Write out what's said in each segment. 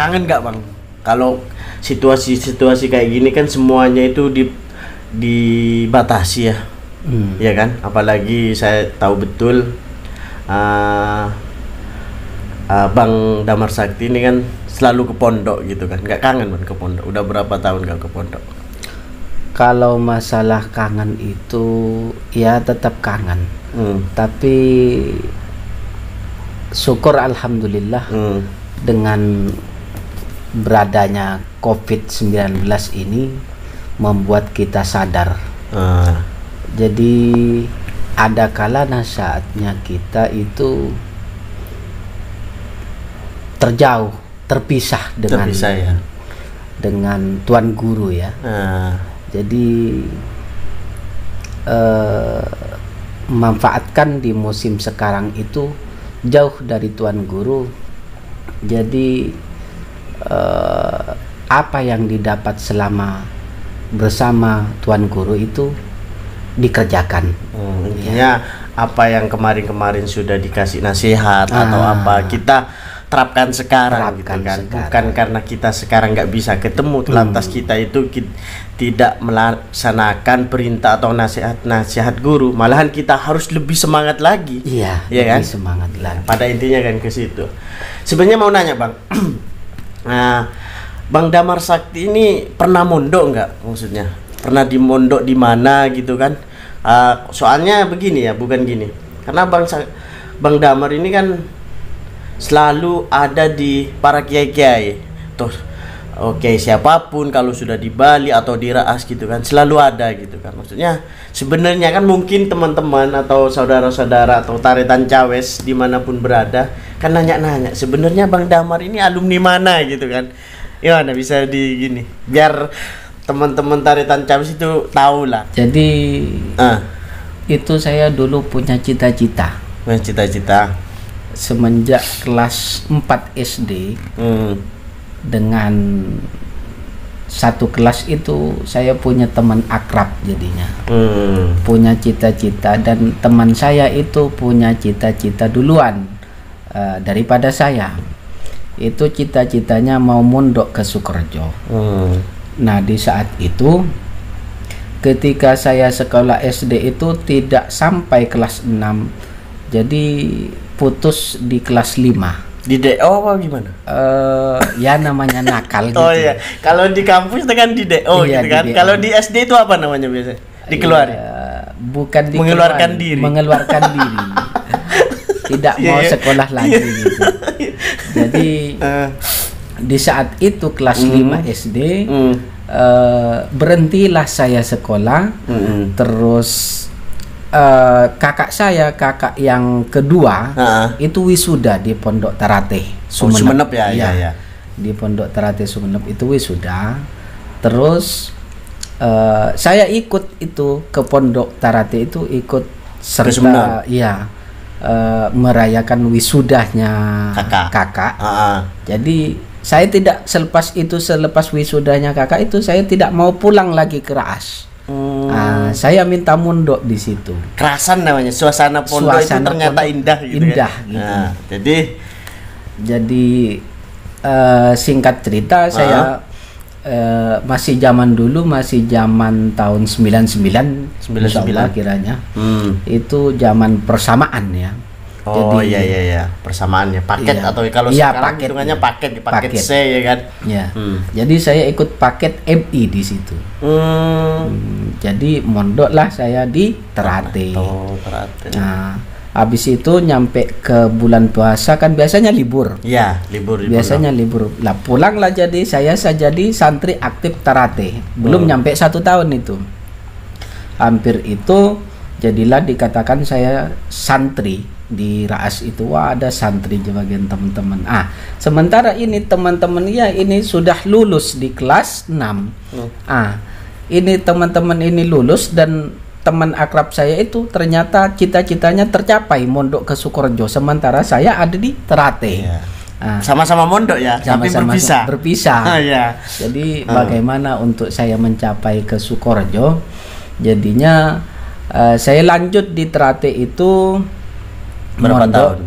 kangen nggak Bang? Kalau situasi kayak gini kan semuanya itu dibatasi ya, ya kan? Apalagi saya tahu betul Bang Damar Sakti ini kan selalu ke pondok gitu kan. Nggak kangen Bang ke pondok? Udah berapa tahun nggak ke pondok? Kalau masalah kangen itu ya tetap kangen, tapi syukur alhamdulillah dengan beradanya COVID-19 ini membuat kita sadar. Jadi ada kalanya saatnya kita itu terjauh, terpisah dengan Tuan Guru ya. Jadi manfaatkan di musim sekarang itu jauh dari Tuan Guru. Jadi apa yang didapat selama bersama Tuan Guru itu dikerjakan. Intinya apa yang kemarin-kemarin sudah dikasih nasihat atau apa kita terapkan sekarang gitu kan. Bukan karena kita sekarang nggak bisa ketemu lantas kita itu tidak melaksanakan perintah atau nasihat guru, malahan kita harus lebih semangat lagi. Iya kan? Semangat lagi. Pada intinya kan ke situ. Sebenarnya mau nanya Bang, Bang Damar Sakti ini pernah mondok nggak? Maksudnya pernah di mondok di mana gitu kan? Soalnya begini ya, bukan gini. Karena Bang Damar ini kan selalu ada di para kiai-kiai. Tuh, oke, siapapun kalau sudah di Bali atau di Raas gitu kan, selalu ada gitu kan. Maksudnya sebenarnya kan mungkin teman-teman atau saudara-saudara atau Taretan Cawes dimanapun berada kan nanya-nanya, sebenarnya Bang Damar ini alumni mana gitu kan. Gimana bisa di gini biar teman-teman Taretan Cawes itu tahu lah. Jadi itu saya dulu punya cita-cita. Cita-cita semenjak kelas 4 SD, dengan satu kelas itu saya punya teman akrab jadinya, punya cita-cita, dan teman saya itu punya cita-cita duluan daripada saya. Itu cita-citanya mau mondok ke Sukorejo. Nah di saat itu ketika saya sekolah SD itu tidak sampai kelas 6, jadi putus di kelas 5. Di DO apa gimana? Ya namanya nakal gitu. Oh iya, kalau di kampus itu kan di DO iya, gitu kan. Kalau di SD itu apa namanya biasanya? Dikeluarin? Bukan mengeluarkan diri. Mengeluarkan diri. Tidak mau sekolah lagi gitu. Jadi di saat itu kelas 5 SD berhentilah saya sekolah. Terus kakak yang kedua itu wisuda di Pondok Tarate Sumenep ya. Di Pondok Tarate Sumenep itu wisuda. Terus saya ikut itu ke Pondok Tarate itu, ikut serta merayakan wisudanya kakak. Jadi saya tidak selepas wisudanya kakak itu saya tidak mau pulang lagi ke Raas. Saya minta mondok di situ. Kerasan namanya, suasana pondok itu ternyata indah gitu. Gitu. Jadi singkat cerita saya masih zaman tahun 99 kiranya. Itu zaman persamaan ya. Oh iya persamaannya paket atau kalau sekarang hitungannya paket C ya kan. Jadi saya ikut paket MI di situ. Jadi mondoklah saya di Terate. Terate. Nah, habis itu nyampe ke bulan puasa kan biasanya libur. Iya, libur. Biasanya libur. Lah pulanglah, jadi saya jadi santri aktif Terate. Belum nyampe 1 tahun itu. Hampir itu jadilah dikatakan saya santri. Di Raas itu ada santri bagian teman-teman. Sementara ini teman-teman ini sudah lulus di kelas 6. Ini teman-teman ini lulus, dan teman akrab saya itu ternyata cita-citanya tercapai mondok ke Sukorejo, sementara saya ada di Terate. Sama-sama mondok ya, tapi berpisah. Jadi bagaimana untuk saya mencapai ke Sukorejo? Jadinya saya lanjut di Terate itu berapa tahun?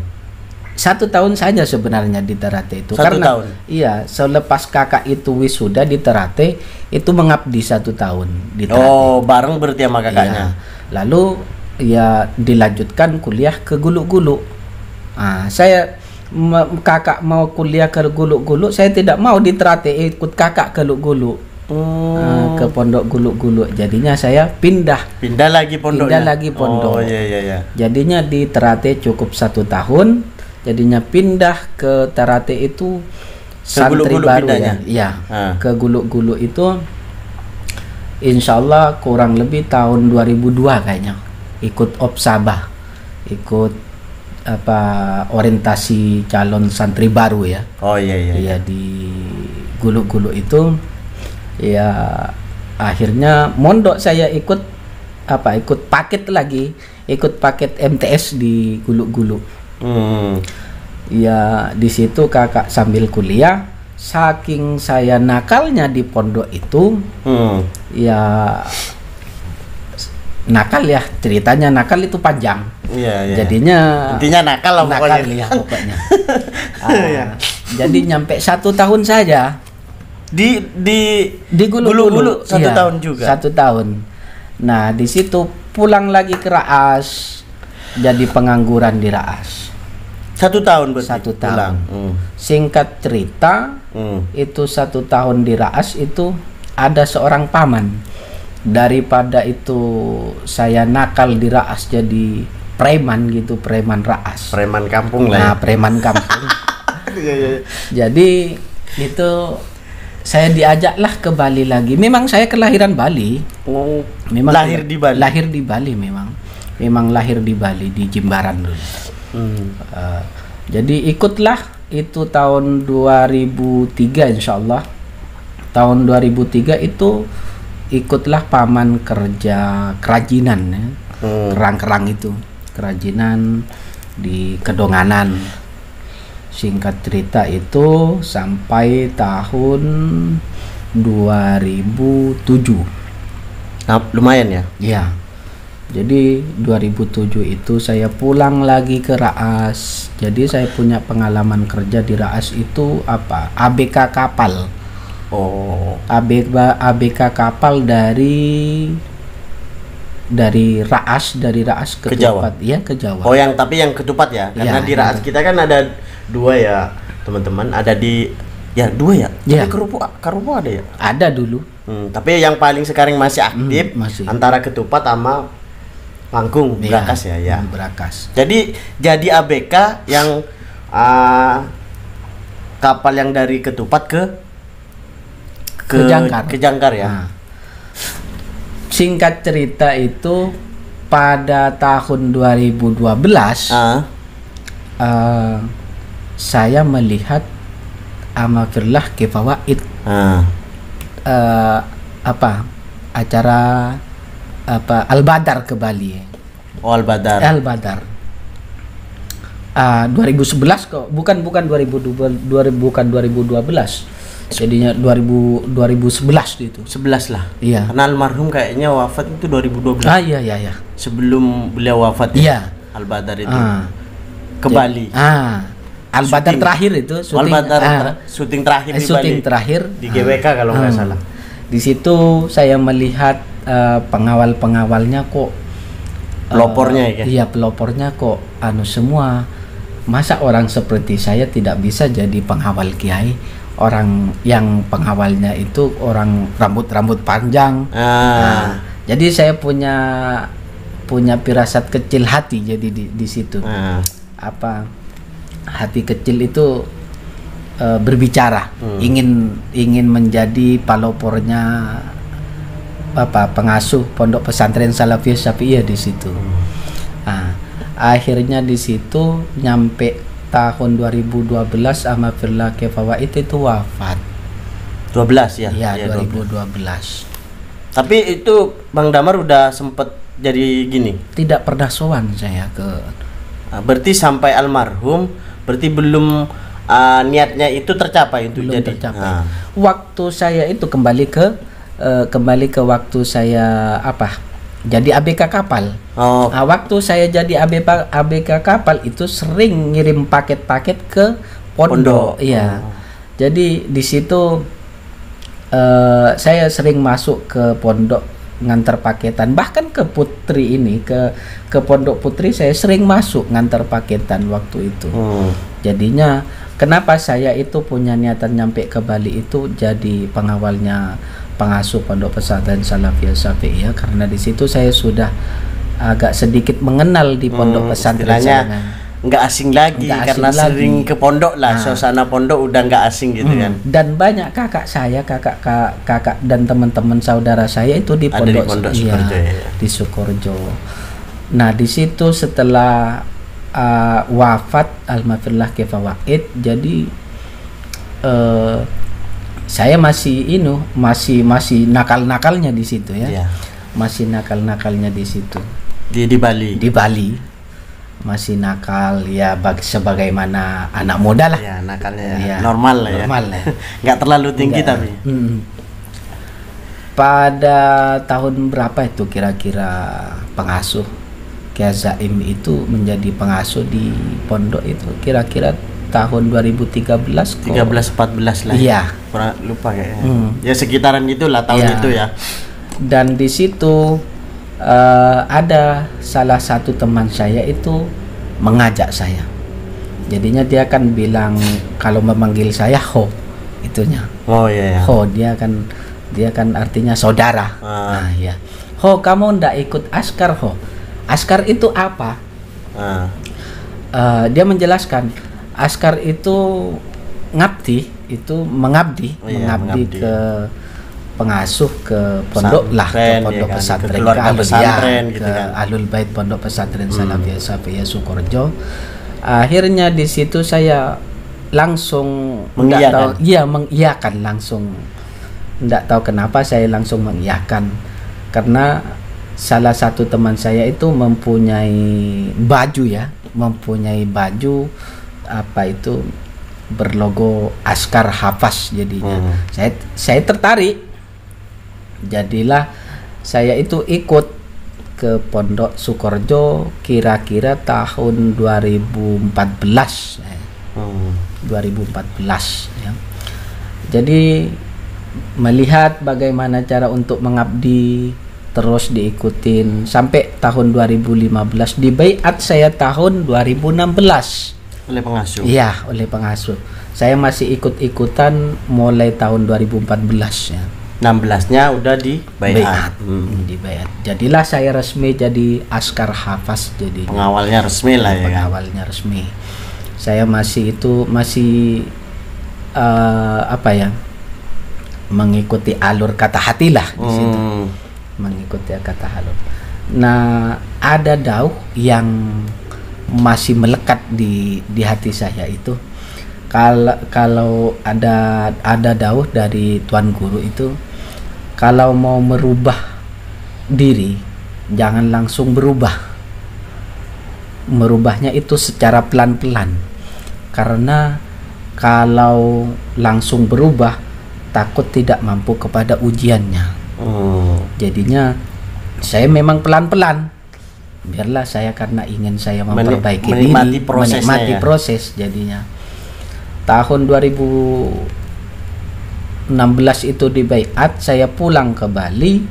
1 tahun saja sebenarnya di Ternate itu. 1 karena tahun? Iya, selepas kakak itu wisuda di Ternate itu mengabdi 1 tahun di Ternate. Oh, bareng berarti sama kakaknya. Iya. Lalu ya dilanjutkan kuliah ke Gulu-Gulu. Saya kakak mau kuliah ke Gulu-Gulu, saya tidak mau di Ternate, ikut kakak ke Gulu-Gulu. Ke pondok Gulu-Gulu. Jadinya saya pindah lagi pondoknya. pondok. Oh iya. Jadinya di Ternate cukup 1 tahun. Jadinya pindah ke Ternate itu santri Gulu-Gulu baru pindahnya? ya. Ke Gulu-Gulu itu insya Allah kurang lebih tahun 2002 kayaknya. Ikut Opsabah, ikut orientasi calon santri baru ya. Oh iya. Iya, di Gulu-Gulu itu ya akhirnya mondok saya ikut paket lagi, ikut paket MTS di Gulu-Gulu. Ya di situ kakak sambil kuliah, saking saya nakalnya di pondok itu, ya nakal ya, ceritanya nakal itu panjang. Iya. Jadinya intinya nakal lah pokoknya. Jadi nyampe 1 tahun saja di Gulu-Gulu 1 tahun juga. 1 tahun. Nah di situ pulang lagi ke Raas, jadi pengangguran di Raas. 1 tahun berarti. 1 tahun. Singkat cerita, itu 1 tahun di Raas itu ada seorang paman. Daripada itu saya nakal di Raas jadi preman gitu, preman Raas. Preman kampung lah. Nah, preman kampung. Jadi itu saya diajaklah ke Bali lagi. Memang saya kelahiran Bali. Memang lahir di Bali. Lahir di Bali memang. Memang lahir di Bali, di Jimbaran dulu. Jadi ikutlah itu tahun 2003 insya Allah. Tahun 2003 itu ikutlah paman kerja kerajinan ya. Kerang-kerang itu. Kerajinan di Kedonganan. Singkat cerita itu sampai tahun 2007. Nah, lumayan ya? Ya. Jadi 2007 itu saya pulang lagi ke Raas. Jadi saya punya pengalaman kerja di Raas itu ABK kapal. ABK kapal dari Raas ke Ketupat. Iya, ke Jawa. Oh, tapi yang Ketupat ya? Karena di Raas kita kan ada 2 ya, teman-teman. Ada di 2 ya? Ya. Tapi Karupo ada ya? Ada dulu. Tapi yang paling sekarang masih aktif antara Ketupat sama Pangkung, Brakas ya. Brakas. Jadi ABK yang kapal yang dari Ketupat ke Jangkar ya. Singkat cerita itu pada tahun 2012 saya melihat Amafirlah Kefawaid acara Al-Badar ke Bali. Oh, Al-Badar. 2011 kok, bukan 2012, bukan 2012. Jadinya 2011 itu. 11 lah. Iya. Karena almarhum kayaknya wafat itu 2012. Iya. Sebelum beliau wafat ya. Al-Badar itu. Ke Bali. Al-Badar terakhir itu syuting terakhir di syuting Bali. Terakhir Di GWK kalau nggak salah. Di situ saya melihat pengawal-pengawalnya kok pelopornya ya. Iya, pelopornya kok semua. Masa orang seperti saya tidak bisa jadi pengawal kiai? Orang yang pengawalnya itu orang rambut panjang. Jadi saya punya firasat kecil hati jadi di situ. Hati kecil itu berbicara, ingin menjadi palopornya pengasuh pondok pesantren Salafiyah Syafi'iyah di situ. Akhirnya di situ nyampe tahun 2012 Amafirlah Kefawaid itu wafat. 12 ya? Iya, 2012. Tapi itu Bang Damar udah sempet jadi gini? Tidak pernah sowan saya ke. Berarti sampai almarhum, berarti belum niatnya itu tercapai untuk belum jadi. Tercapai. Waktu saya itu kembali ke waktu saya jadi ABK kapal. Waktu saya jadi ABK kapal itu sering ngirim paket-paket ke pondok. Iya. Jadi di situ saya sering masuk ke pondok ngantar paketan, bahkan ke Putri ini, ke Pondok Putri saya sering masuk ngantar paketan waktu itu. Jadinya kenapa saya itu punya niatan nyampe ke Bali itu jadi pengawalnya pengasuh Pondok Pesantren Salafiyah Syafi'iyah, karena di situ saya sudah agak sedikit mengenal di Pondok Pesantren sana. Nggak asing lagi karena sering ke pondok lah, suasana pondok udah nggak asing gitu kan. Dan banyak kakak dan teman-teman saudara saya itu di pondok Sukorejo, di Sukorejo. Nah di situ setelah wafat almarhumah Kefawaid, jadi saya masih nakal-nakalnya di situ ya. Masih nakal-nakalnya di situ. Di Bali. Di Bali. Masih nakal ya, sebagaimana anak muda lah. Ya, nakalnya ya. Normal lah ya. Nggak terlalu tinggi tapi. Pada tahun berapa itu kira-kira pengasuh Kiai Zaim itu menjadi pengasuh di pondok itu? Kira-kira tahun 2013 13 14 lah. Iya. Kurang lupa kayaknya. Ya sekitaran gitulah tahun itu ya. Dan di situ ada salah satu teman saya itu mengajak saya. Jadinya dia kan bilang kalau memanggil saya Ho itunya. Ho dia kan artinya saudara. Nah, ya. Ho, kamu ndak ikut askar Ho? Askar itu apa? Dia menjelaskan askar itu ngabdi, itu mengabdi ke pengasuh ke pondok lah, ke pondok pesantren, ke Ahlul Bait Pondok Pesantren Salafiyah Syafi'iyah Sukorejo. Akhirnya di situ saya langsung mengiyakan langsung. Tidak tahu kenapa saya langsung mengiyakan, karena salah satu teman saya itu mempunyai baju apa itu berlogo Askar Hafaz jadinya. Saya tertarik. Jadilah saya itu ikut ke Pondok Sukorejo kira-kira tahun 2014 ya. Jadi melihat bagaimana cara untuk mengabdi, terus diikutin sampai tahun 2015 di baiat saya tahun 2016 oleh pengasuh. Iya, oleh pengasuh. Saya masih ikut-ikutan mulai tahun 2014 ya. 16-nya udah di baiat. Di baiat. Jadilah saya resmi jadi Askar Hafaz, jadi pengawalnya resmi lah ya. Pengawalnya resmi. Saya masih mengikuti alur kata hati lah di situ. Mengikuti kata alur. Nah, ada dauh yang masih melekat di hati saya itu. Kalau ada dauh dari Tuan Guru itu, kalau mau merubah diri jangan langsung berubah. Merubahnya itu secara pelan-pelan. Karena kalau langsung berubah takut tidak mampu kepada ujiannya. Jadinya saya memang pelan-pelan. Biarlah saya, karena ingin saya memperbaiki diri, menikmati proses jadinya. Tahun 2016 itu di baiat, saya pulang ke Bali.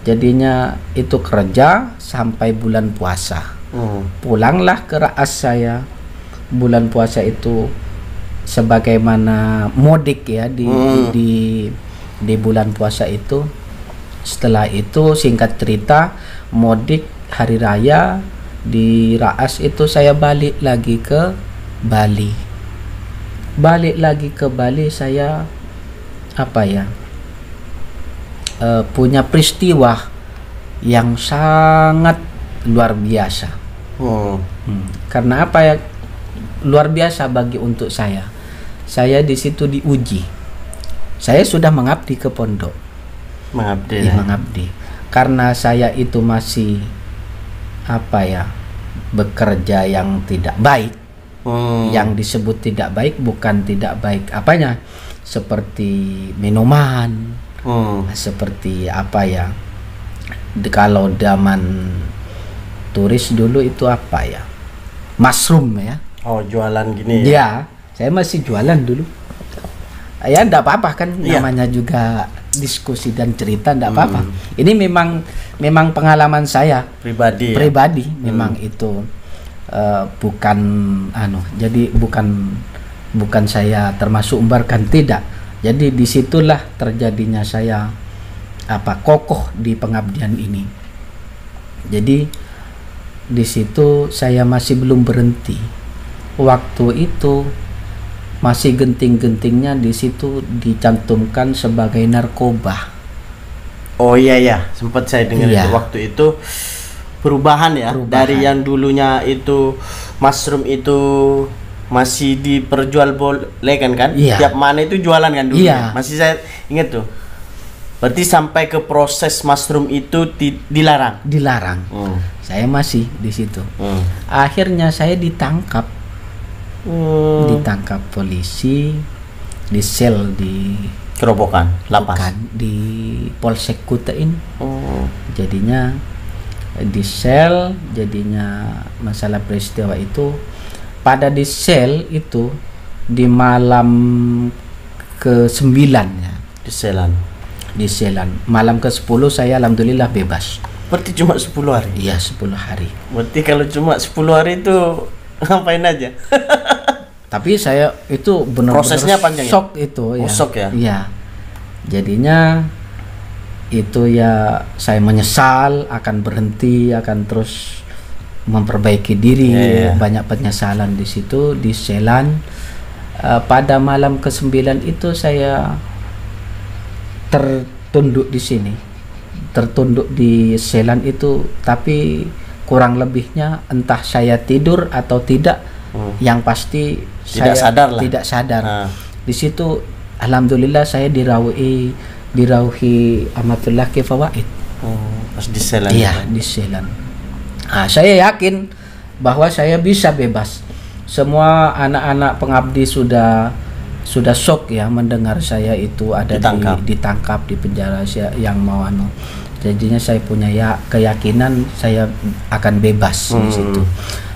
Jadinya itu kerja sampai bulan puasa. Pulanglah ke Raas saya. Bulan puasa itu sebagaimana mudik ya di bulan puasa itu. Setelah itu singkat cerita mudik hari raya di Raas itu saya balik lagi ke Bali. Saya punya peristiwa yang sangat luar biasa. Karena apa ya luar biasa untuk saya di situ diuji. Saya sudah mengabdi ke pondok, mengabdi. Karena saya itu masih bekerja yang tidak baik. Yang disebut tidak baik bukan tidak baik seperti minuman, seperti kalau zaman turis dulu itu apa ya, mushroom ya. Oh, jualan gini ya? Ya, saya masih jualan dulu. Ya enggak apa-apa kan, namanya juga diskusi dan cerita, enggak apa-apa. Ini memang pengalaman saya pribadi memang itu bukan jadi bukan saya termasuk umbarkan, tidak. Jadi disitulah terjadinya saya kokoh di pengabdian ini. Jadi di situ saya masih belum berhenti. Waktu itu masih genting-gentingnya di situ dicantumkan sebagai narkoba. Oh iya, sempat saya dengar itu waktu itu perubahan ya, dari yang dulunya itu mushroom itu masih diperjualbelikan kan? Tiap mana itu jualan kan dulu. Masih saya ingat tuh. Berarti sampai ke proses mushroom itu dilarang. Saya masih di situ. Akhirnya saya ditangkap. Ditangkap polisi, di sel di Kerobokan, lapas di Polsek Kutain. Jadinya di sel, jadinya masalah peristiwa itu pada di sel itu di malam ke-9 ya. Di selan. Malam ke-10 saya alhamdulillah bebas. Berarti cuma 10 hari? Iya, 10 hari. Berarti kalau cuma 10 hari itu ngapain aja? Tapi saya itu benar-benar prosesnya panjang shock ya? Itu ya. Shock ya? Iya. Jadinya itu ya saya menyesal, akan berhenti, akan terus memperbaiki diri. Banyak penyesalan di situ, di selan. Pada malam ke-9 itu saya tertunduk di sini. Tertunduk di selan itu, tapi kurang lebihnya entah saya tidur atau tidak, yang pasti tidak sadar. Di situ alhamdulillah saya dirauhi Amatullah Kefawaid. Pas di selan. Iya, di selan. Saya yakin bahwa saya bisa bebas. Semua anak-anak pengabdi sudah shock ya mendengar saya itu ada ditangkap di penjara, yang mau jadinya saya punya keyakinan saya akan bebas di situ.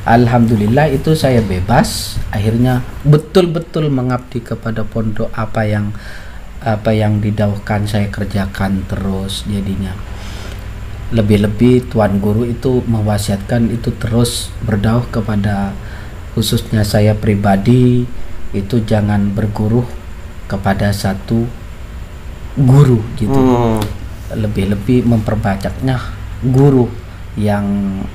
Alhamdulillah itu saya bebas, akhirnya betul-betul mengabdi kepada pondok. Apa yang didauhkan saya kerjakan terus. Jadinya lebih-lebih Tuan Guru itu mewasiatkan itu terus berdakwah kepada khususnya saya pribadi, itu jangan berguru kepada satu guru gitu. Lebih-lebih memperbanyaknya guru yang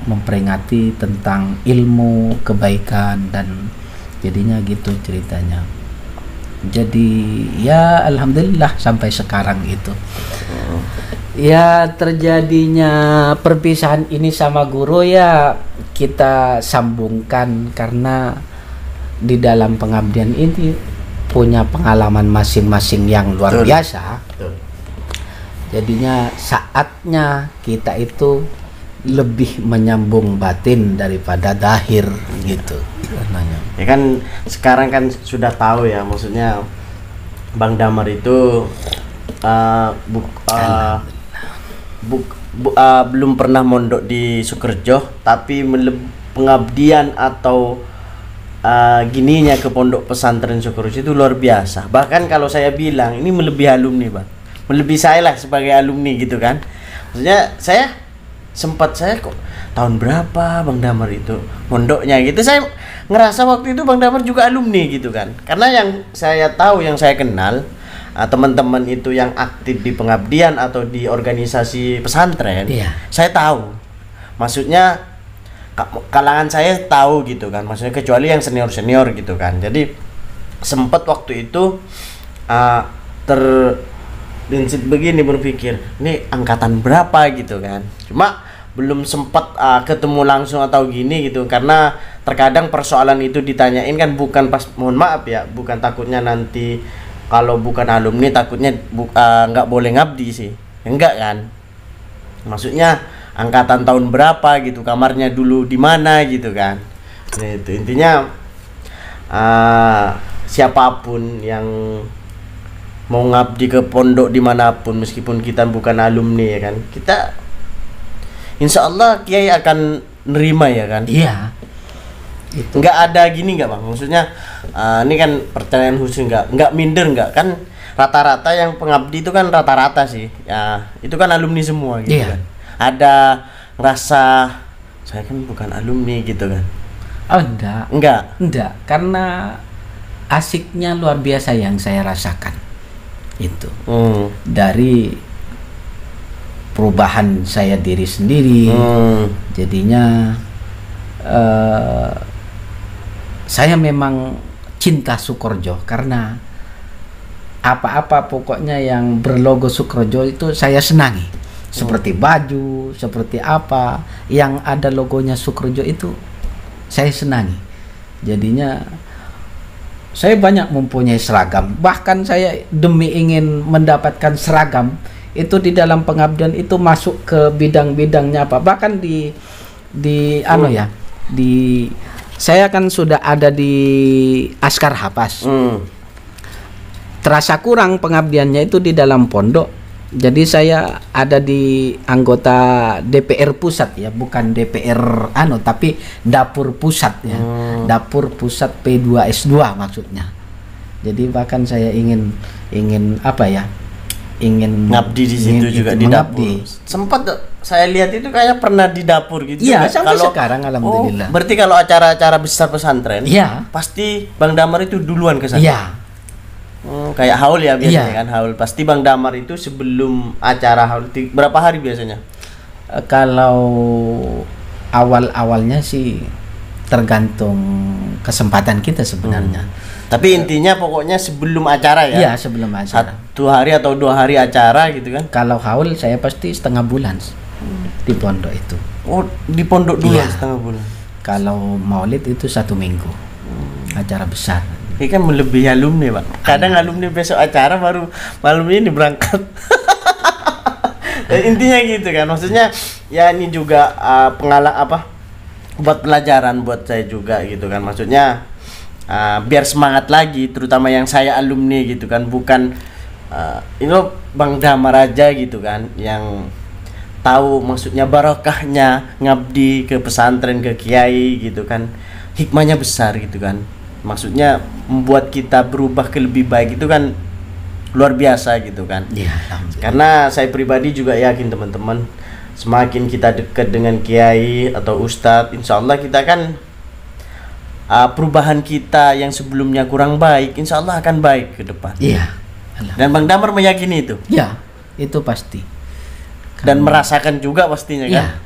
memperingati tentang ilmu kebaikan, dan jadinya gitu ceritanya. Jadi ya alhamdulillah sampai sekarang itu. Ya terjadinya perpisahan ini sama guru ya kita sambungkan karena di dalam pengabdian ini punya pengalaman masing-masing yang luar biasa. Jadinya saatnya kita itu lebih menyambung batin daripada dahir gitu. Ya kan sekarang kan sudah tahu ya, maksudnya Bang Damar itu belum pernah mondok di Sukerjo, tapi pengabdian atau gininya ke pondok pesantren Sukerjo itu luar biasa. Bahkan kalau saya bilang ini melebihi alumni, Bang. Melebihi saya lah sebagai alumni gitu kan. Maksudnya saya kok tahun berapa Bang Damar itu mondoknya gitu, saya ngerasa waktu itu Bang Damar juga alumni gitu kan. Karena yang saya tahu, yang saya kenal teman-teman itu yang aktif di pengabdian atau di organisasi pesantren, saya tahu. Maksudnya kalangan saya tahu gitu kan, maksudnya kecuali yang senior gitu kan. Jadi sempat waktu itu prinsip begini, berpikir ini angkatan berapa gitu kan. Cuma belum sempat ketemu langsung atau gini gitu, karena terkadang persoalan itu ditanyain kan bukan pas, mohon maaf ya, bukan takutnya nanti kalau bukan alumni takutnya nggak boleh ngabdi sih, enggak kan. Maksudnya angkatan tahun berapa gitu, kamarnya dulu di mana gitu kan. Nah, itu intinya siapapun yang mau ngabdi ke pondok dimanapun, meskipun kita bukan alumni ya kan, kita insya Allah Kiai akan nerima ya kan? Iya. Itu. Nggak ada gini nggak bang? Maksudnya ini kan pertanyaan khusus, nggak minder nggak kan? Rata-rata yang pengabdi itu kan rata-rata sih, ya itu kan alumni semua gitu kan. Ada ngerasa saya kan bukan alumni gitu kan? Oh enggak, karena asiknya luar biasa yang saya rasakan itu dari perubahan saya diri sendiri. Jadinya saya memang cinta Sukorejo karena apa-apa pokoknya yang berlogo Sukorejo itu saya senangi. Seperti baju, seperti apa yang ada logonya Sukorejo itu saya senangi. Jadinya saya banyak mempunyai seragam. Bahkan saya demi ingin mendapatkan seragam itu di dalam pengabdian itu masuk ke bidang-bidangnya apa. Bahkan di saya kan sudah ada di Askar Hapas. Terasa kurang pengabdiannya itu di dalam pondok. Jadi saya ada di anggota DPR pusat ya, bukan DPR tapi dapur pusat ya. Dapur pusat P2S2 maksudnya. Jadi bahkan saya ingin ngabdi di situ juga di dapur. Sempat saya lihat itu kayak pernah di dapur gitu. Iya, sampai sekarang alhamdulillah. Berarti kalau acara-acara besar pesantren, iya, pasti Bang Damar itu duluan ke sana. Iya. Kayak haul ya biasanya kan, haul pasti Bang Damar itu sebelum acara haul berapa hari biasanya? Kalau awal-awalnya sih tergantung kesempatan kita sebenarnya. Tapi intinya pokoknya sebelum acara ya? Iya, sebelum acara. 1 hari atau 2 hari acara gitu kan? Kalau haul saya pasti setengah bulan di pondok itu. Oh, di pondok dulu setengah bulan. Kalau maulid itu 1 minggu. Acara besar. Ini kan melebihi alumni, Pak. Kadang alumni besok acara baru malam ini berangkat. Intinya gitu kan. Maksudnya ya ini juga buat pelajaran buat saya juga gitu kan. Maksudnya biar semangat lagi, terutama yang saya alumni gitu kan. Bukan ini loh Bang Damar aja gitu kan yang tahu maksudnya barokahnya ngabdi ke pesantren, ke kiai gitu kan. Hikmahnya besar gitu kan. Maksudnya membuat kita berubah ke lebih baik itu kan luar biasa gitu kan. Iya. Karena saya pribadi juga yakin teman-teman, semakin kita dekat dengan kiai atau ustadz, insya Allah kita kan perubahan kita yang sebelumnya kurang baik, insya Allah akan baik ke depan. Iya. Dan Bang Damar meyakini itu. Iya, itu pasti. Dan merasakan juga pastinya kan.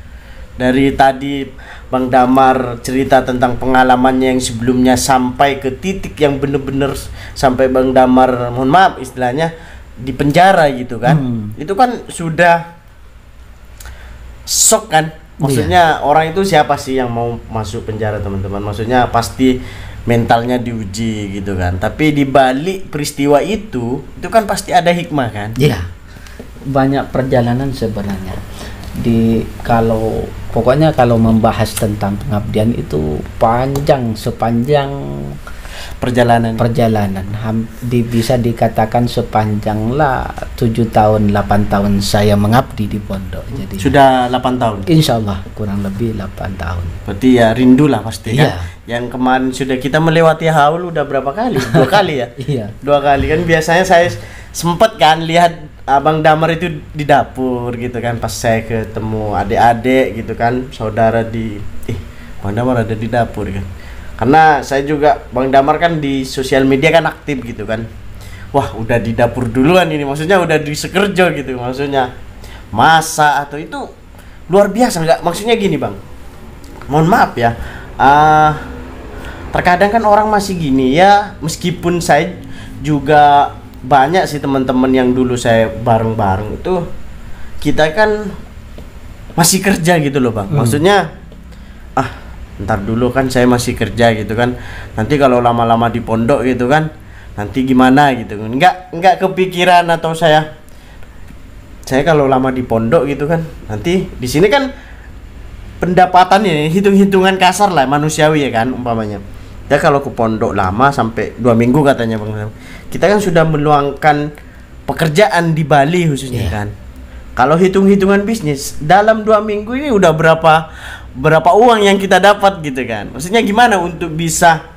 Dari tadi Bang Damar cerita tentang pengalamannya yang sebelumnya sampai ke titik yang benar-benar sampai Bang Damar, mohon maaf istilahnya, di penjara gitu kan. Itu kan sudah shock kan. Maksudnya orang itu siapa sih yang mau masuk penjara teman-teman? Maksudnya pasti mentalnya diuji gitu kan. Tapi di balik peristiwa itu kan pasti ada hikmah kan. Iya. Banyak perjalanan sebenarnya. Pokoknya kalau membahas tentang pengabdian itu panjang sepanjang perjalanan bisa dikatakan sepanjang 7 tahun 8 tahun saya mengabdi di pondok. Jadi sudah 8 tahun. Insya Allah kurang lebih 8 tahun. Berarti ya rindu lah pasti kan. Yang kemarin sudah kita melewati haul udah berapa kali? 2 kali ya. Iya. 2 kali kan biasanya saya sempat kan lihat Abang Damar itu di dapur gitu kan, pas saya ketemu adik-adik gitu kan, saudara Bang Damar ada di dapur kan. Karena saya juga Bang Damar kan di sosial media kan aktif gitu kan. Wah, udah di dapur duluan ini, maksudnya udah di Sukorejo gitu, maksudnya masa atau itu luar biasa nggak? Maksudnya gini Bang, mohon maaf ya, terkadang kan orang masih gini ya, meskipun saya juga banyak sih teman-teman yang dulu saya bareng-bareng itu, kita kan masih kerja gitu loh Bang. Maksudnya ntar dulu kan saya masih kerja gitu kan, nanti kalau lama-lama di pondok gitu kan nanti gimana gitu. Enggak kepikiran atau saya kalau lama di pondok gitu kan nanti di sini kan pendapatannya hitung-hitungan kasar lah, manusiawi ya kan umpamanya. Ya kalau ke pondok lama sampai 2 minggu katanya Bang, kita kan sudah meluangkan pekerjaan di Bali khususnya kan. Kalau hitung-hitungan bisnis dalam 2 minggu ini udah berapa uang yang kita dapat gitu kan. Maksudnya gimana untuk bisa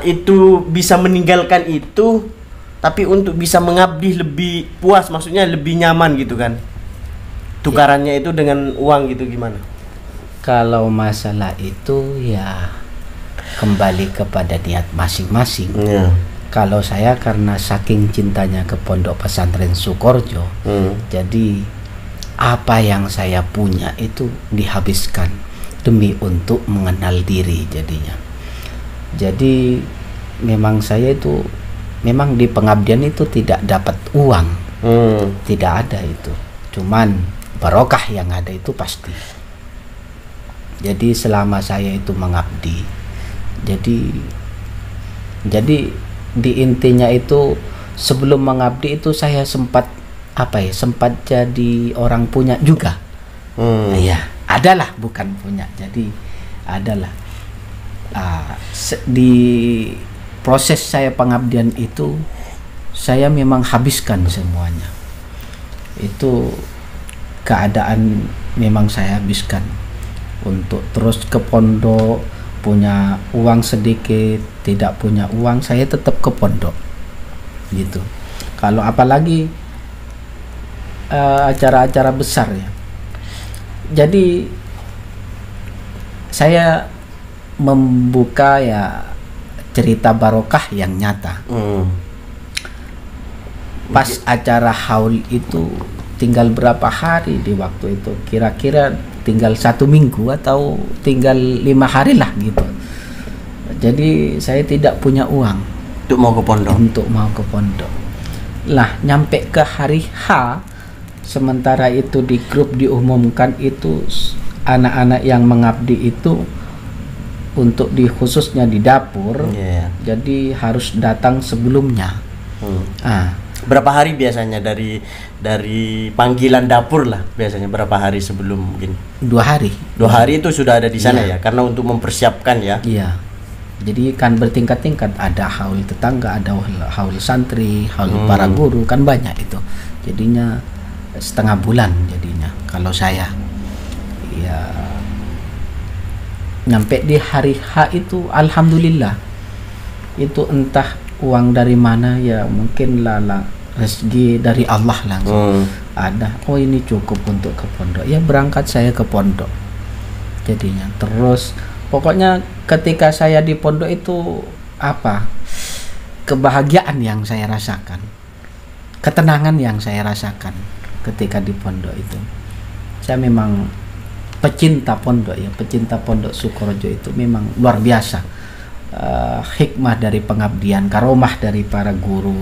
itu bisa meninggalkan itu, tapi untuk bisa mengabdi lebih puas, maksudnya lebih nyaman gitu kan. Tukarannya itu dengan uang gitu gimana? Kalau masalah itu ya kembali kepada niat masing-masing. Kalau saya karena saking cintanya ke Pondok Pesantren Sukorejo, jadi apa yang saya punya itu dihabiskan demi untuk mengenal diri jadinya. Jadi memang saya itu memang di pengabdian itu tidak dapat uang, tidak ada itu. Cuman barokah yang ada itu pasti. Jadi selama saya itu mengabdi, jadi di intinya itu sebelum mengabdi itu saya sempat sempat jadi orang punya juga. Ya, adalah bukan punya. Jadi adalah di proses saya pengabdian itu saya memang habiskan semuanya. Itu keadaan memang saya habiskan untuk terus ke pondok, punya uang sedikit, tidak punya uang, saya tetap ke pondok gitu. Kalau apalagi acara-acara besar ya, jadi saya membuka ya cerita barokah yang nyata. Pas acara haul itu tinggal berapa hari di waktu itu, kira-kira tinggal 1 minggu atau tinggal 5 hari lah gitu. Jadi saya tidak punya uang untuk mau ke pondok. Lah nyampe ke hari H, sementara itu di grup diumumkan itu anak-anak yang mengabdi itu untuk khususnya di dapur, jadi harus datang sebelumnya. Berapa hari biasanya dari panggilan dapur lah, biasanya berapa hari sebelum mungkin? 2 hari. 2 hari itu sudah ada di sana ya, karena untuk mempersiapkan ya. Iya. Jadi kan bertingkat-tingkat, ada haul tetangga, ada haul santri, haul para guru, kan banyak itu. Jadinya setengah bulan jadinya. Kalau saya ya nyampe di hari H itu alhamdulillah. Itu entah uang dari mana ya, mungkin rezeki dari Allah langsung ada. Oh ini cukup untuk ke pondok, ya berangkat saya ke pondok jadinya. Terus pokoknya ketika saya di pondok itu kebahagiaan yang saya rasakan, ketenangan yang saya rasakan ketika di pondok itu. Saya memang pecinta pondok ya, pecinta Pondok Sukorejo itu memang luar biasa. Hikmah dari pengabdian, karomah dari para guru,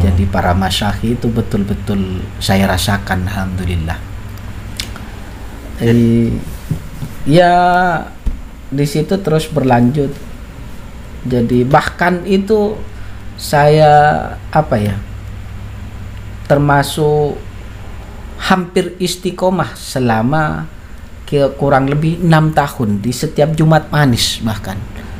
jadi para masyayikh itu betul-betul saya rasakan, alhamdulillah. Ya di situ terus berlanjut. Jadi bahkan itu saya termasuk hampir istiqomah selama kurang lebih 6 tahun di setiap Jumat Manis, bahkan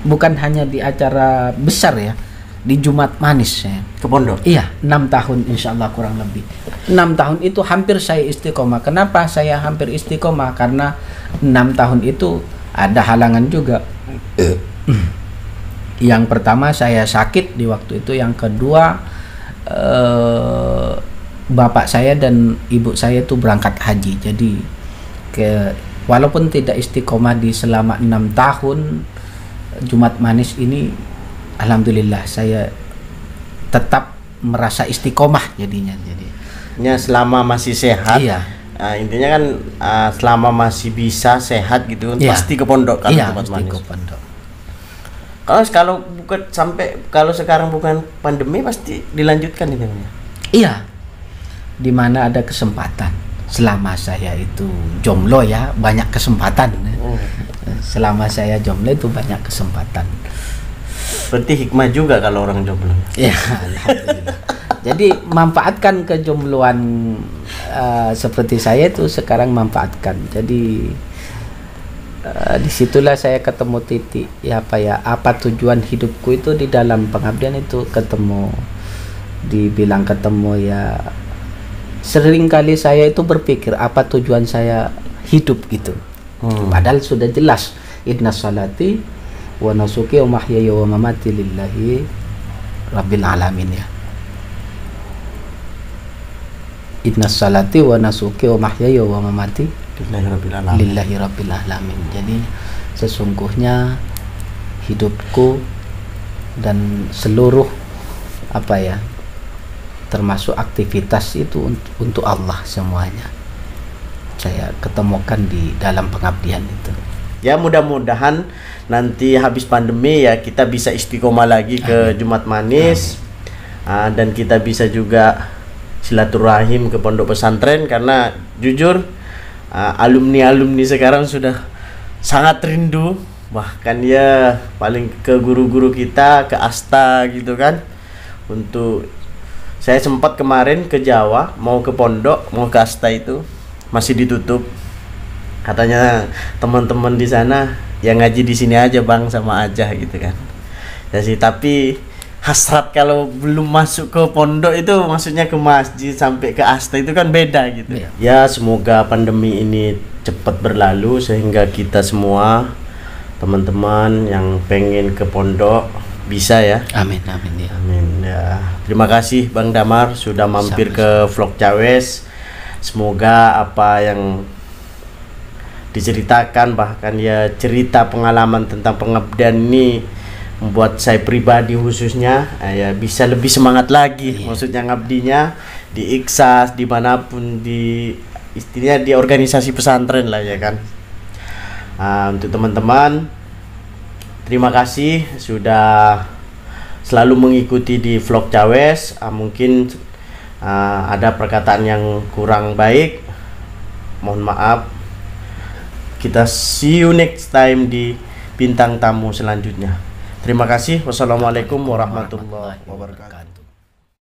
bukan hanya di acara besar ya, di Jumat Manis saya ke pondok. Iya, 6 tahun insyaallah, kurang lebih 6 tahun itu hampir saya istiqomah. Kenapa saya hampir istiqomah? Karena 6 tahun itu ada halangan juga. Yang pertama saya sakit di waktu itu, yang kedua bapak saya dan ibu saya itu berangkat haji. Jadi walaupun tidak istiqomah di selama 6 tahun Jumat Manis ini, alhamdulillah saya tetap merasa istiqomah jadinya. Jadinya selama masih sehat. Iya. Intinya kan selama masih bisa sehat gitu, pasti ke pondok kan. Iya, Jumat pasti Manis. ke pondok. Kalau sekarang bukan pandemi pasti dilanjutkan ini. Iya. Di mana ada kesempatan. Selama saya itu jomblo ya, banyak kesempatan. Selama saya jomblo itu banyak kesempatan. Berarti hikmah juga kalau orang jomblo. Ya, alhamdulillah. Jadi manfaatkan kejombloan seperti saya itu sekarang, manfaatkan. Jadi disitulah saya ketemu titik apa tujuan hidupku itu di dalam pengabdian itu, dibilang ketemu ya sering kali saya itu berpikir apa tujuan saya hidup gitu. Padahal sudah jelas, inna salati wa nasuki wa mahyaya wa mamati lillahi rabbil alamin ya. Inna salati wa nasuki wa mahyaya wa mamati lillahi rabbil alamin. Jadi sesungguhnya hidupku dan seluruh apa ya, termasuk aktivitas itu untuk Allah semuanya saya ketemukan di dalam pengabdian itu. Ya mudah-mudahan nanti habis pandemi ya kita bisa istiqomah lagi ke Jumat Manis. Dan kita bisa juga silaturahim ke pondok pesantren, karena jujur alumni-alumni sekarang sudah sangat rindu, bahkan ya paling ke guru-guru kita, ke Asta gitu kan. Untuk saya sempat kemarin ke Jawa, mau ke pondok, mau ke Asta itu masih ditutup. Katanya teman-teman di sana yang ngaji di sini aja bang, sama aja gitu kan. Ya sih, tapi hasrat kalau belum masuk ke pondok itu, maksudnya ke masjid sampai ke Asta itu kan beda gitu. Ya semoga pandemi ini cepat berlalu sehingga kita semua teman-teman yang pengen ke pondok bisa ya. Amin amin ya. Amin ya. Terima kasih Bang Damar sudah mampir ke vlog Cawes. Semoga apa yang diceritakan, bahkan ya cerita pengalaman tentang pengabdian ini membuat saya pribadi khususnya ya bisa lebih semangat lagi. Maksudnya ngabdinya di Iksas, dimanapun, di istilahnya di organisasi pesantren lah ya kan. Untuk teman-teman, terima kasih sudah selalu mengikuti di vlog Cawes. Mungkin ada perkataan yang kurang baik, mohon maaf. Kita see you next time di bintang tamu selanjutnya. Terima kasih. Wassalamualaikum warahmatullahi wabarakatuh.